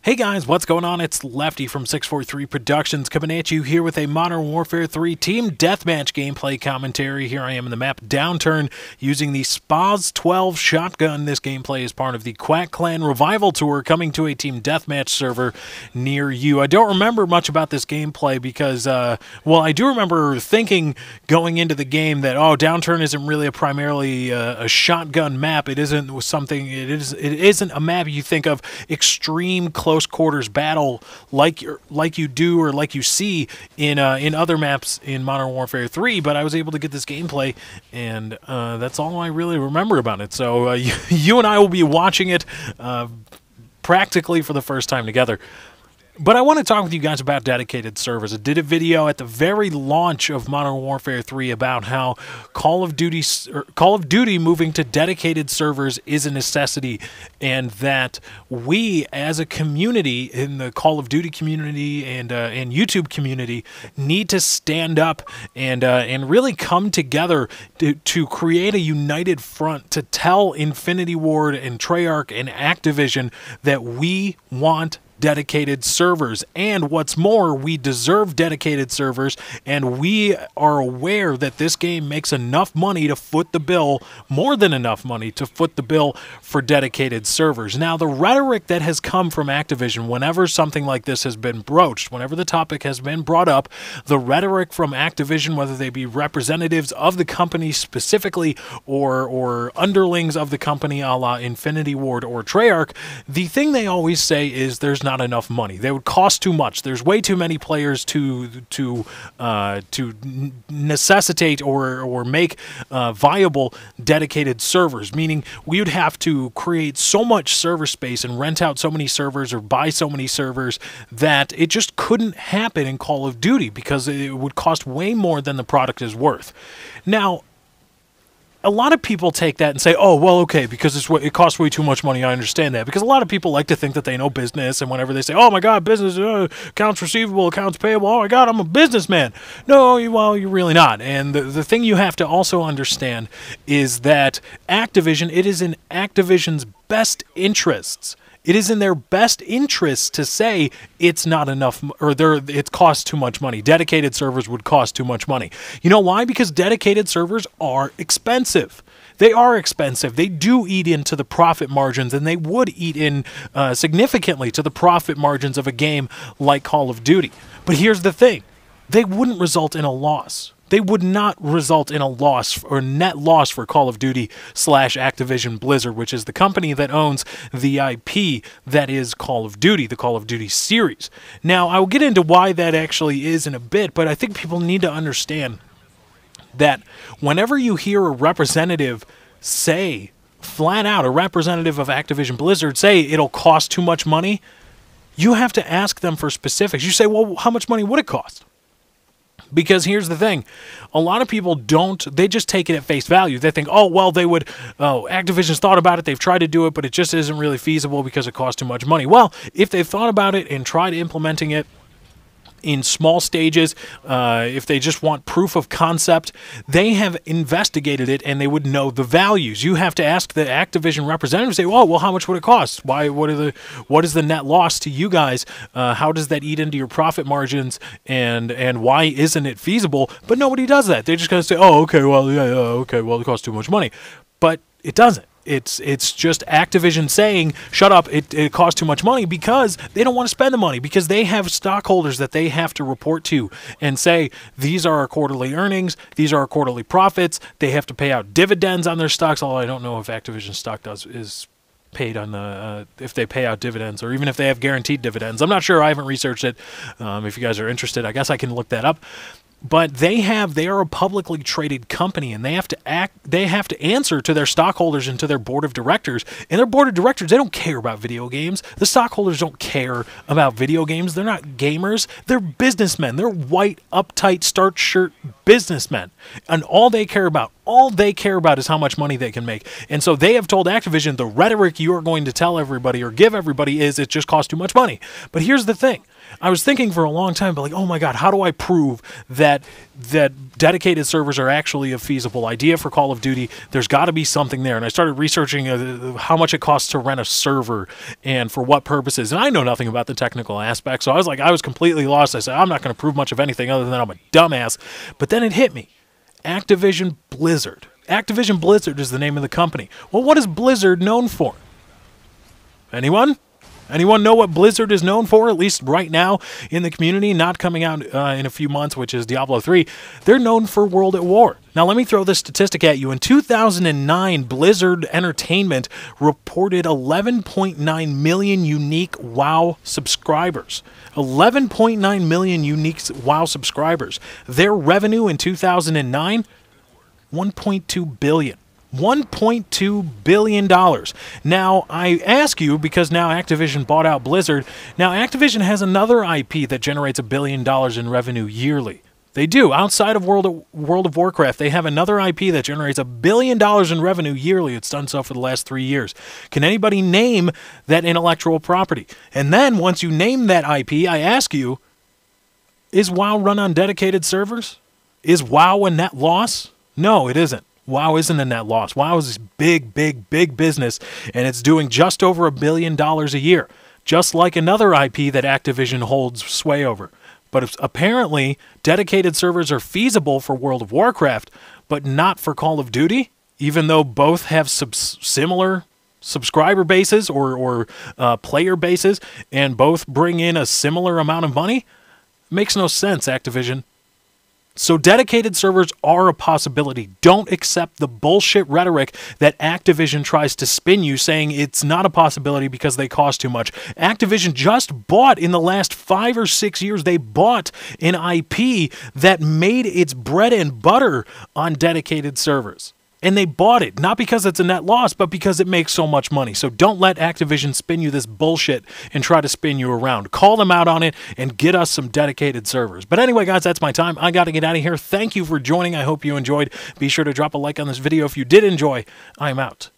Hey guys, what's going on? It's Lefty from 643 Productions coming at you here with a Modern Warfare 3 Team Deathmatch gameplay commentary. Here I am in the map Downturn using the Spaz 12 shotgun. This gameplay is part of the Quack Clan Revival Tour coming to a Team Deathmatch server near you. I don't remember much about this gameplay because, well, I do remember thinking going into the game that, oh, Downturn isn't really primarily a shotgun map. It isn't something, it isn't a map you think of extreme close quarters battle like you do or like you see in other maps in Modern Warfare 3, but I was able to get this gameplay, and that's all I really remember about it. So you and I will be watching it practically for the first time together. But I want to talk with you guys about dedicated servers. I did a video at the very launch of Modern Warfare 3 about how Call of Duty moving to dedicated servers is a necessity, and that we as a community in the Call of Duty community and YouTube community need to stand up and really come together to create a united front to tell Infinity Ward and Treyarch and Activision that we want dedicated servers, and what's more, we deserve dedicated servers, and we are aware that this game makes enough money to foot the bill, more than enough money to foot the bill for dedicated servers. Now, the rhetoric that has come from Activision whenever something like this has been broached, whenever the topic has been brought up, the rhetoric from Activision, whether they be representatives of the company specifically or underlings of the company a la Infinity Ward or Treyarch, the thing they always say is there's not enough money. They would cost too much. There's way too many players to necessitate or make viable dedicated servers, meaning we would have to create so much server space and rent out so many servers or buy so many servers that it just couldn't happen in Call of Duty because it would cost way more than the product is worth. Now, a lot of people take that and say, oh, well, okay, because it costs way too much money. I understand that. Because a lot of people like to think that they know business, and whenever they say, oh, my God, business, accounts receivable, accounts payable, oh, my God, I'm a businessman. No, well, you're really not. And the thing you have to also understand is that Activision, it is in Activision's best interests. It is in their best interest to say it's not enough, or it costs too much money. Dedicated servers would cost too much money. You know why? Because dedicated servers are expensive. They are expensive. They do eat into the profit margins, and they would eat in significantly to the profit margins of a game like Call of Duty. But here's the thing. They wouldn't result in a loss. They would not result in a loss or net loss for Call of Duty / Activision Blizzard, which is the company that owns the IP that is Call of Duty, the Call of Duty series. Now, I will get into why that actually is in a bit, but I think people need to understand that whenever you hear a representative say, flat out, a representative of Activision Blizzard say it'll cost too much money, you have to ask them for specifics. You say, well, how much money would it cost? Because here's the thing, a lot of people they just take it at face value. They think, oh, well, Activision's thought about it, they've tried to do it, but it just isn't really feasible because it costs too much money. Well, if they've thought about it and tried implementing it in small stages, if they just want proof of concept, they have investigated it and they would know the values. You have to ask the Activision representative, say, oh, well, how much would it cost? What is the net loss to you guys? How does that eat into your profit margins? And why isn't it feasible? But nobody does that. They just gotta say, oh, okay, well, yeah, okay, well, it costs too much money. But it doesn't. It's just Activision saying, shut up, it costs too much money, because they don't want to spend the money, because they have stockholders that they have to report to and say, these are our quarterly earnings, these are our quarterly profits, they have to pay out dividends on their stocks, although I don't know if Activision stock is paid on the if they pay out dividends, or even if they have guaranteed dividends. I'm not sure. I haven't researched it. If you guys are interested, I guess I can look that up. But they are a publicly traded company, and they have to answer to their stockholders and to their board of directors. And their board of directors, they don't care about video games. The stockholders don't care about video games. They're not gamers. They're businessmen. They're white, uptight, starched shirt businessmen. And all they care about is how much money they can make. And so they have told Activision, the rhetoric you are going to tell everybody or give everybody is it just costs too much money. But here's the thing. I was thinking for a long time, but like, oh my God, how do I prove that dedicated servers are actually a feasible idea for Call of Duty? There's got to be something there. And I started researching how much it costs to rent a server and for what purposes. And I know nothing about the technical aspects, so I was completely lost. I said, I'm not going to prove much of anything other than I'm a dumbass. But then it hit me. Activision Blizzard. Activision Blizzard is the name of the company. Well, what is Blizzard known for? Anyone? Anyone know what Blizzard is known for, at least right now in the community, not coming out in a few months, which is Diablo 3? They're known for World at War. Now, let me throw this statistic at you. In 2009, Blizzard Entertainment reported 11.9 million unique WoW subscribers. 11.9 million unique WoW subscribers. Their revenue in 2009, $1.2 billion. $1.2 billion. Now, I ask you, because now Activision bought out Blizzard, now Activision has another IP that generates $1 billion in revenue yearly. They do. Outside of World of Warcraft, they have another IP that generates $1 billion in revenue yearly. It's done so for the last 3 years. Can anybody name that intellectual property? And then, once you name that IP, I ask you, is WoW run on dedicated servers? Is WoW a net loss? No, it isn't. WoW isn't a net loss. WoW is big, big, big business, and it's doing just over $1 billion a year, just like another IP that Activision holds sway over. But apparently, dedicated servers are feasible for World of Warcraft, but not for Call of Duty, even though both have similar subscriber bases or player bases, and both bring in a similar amount of money. Makes no sense, Activision. So dedicated servers are a possibility. Don't accept the bullshit rhetoric that Activision tries to spin you, saying it's not a possibility because they cost too much. Activision just bought, in the last 5 or 6 years, they bought an IP that made its bread and butter on dedicated servers. And they bought it, not because it's a net loss, but because it makes so much money. So don't let Activision spin you this bullshit and try to spin you around. Call them out on it and get us some dedicated servers. But anyway, guys, that's my time. I got to get out of here. Thank you for joining. I hope you enjoyed. Be sure to drop a like on this video if you did enjoy. I'm out.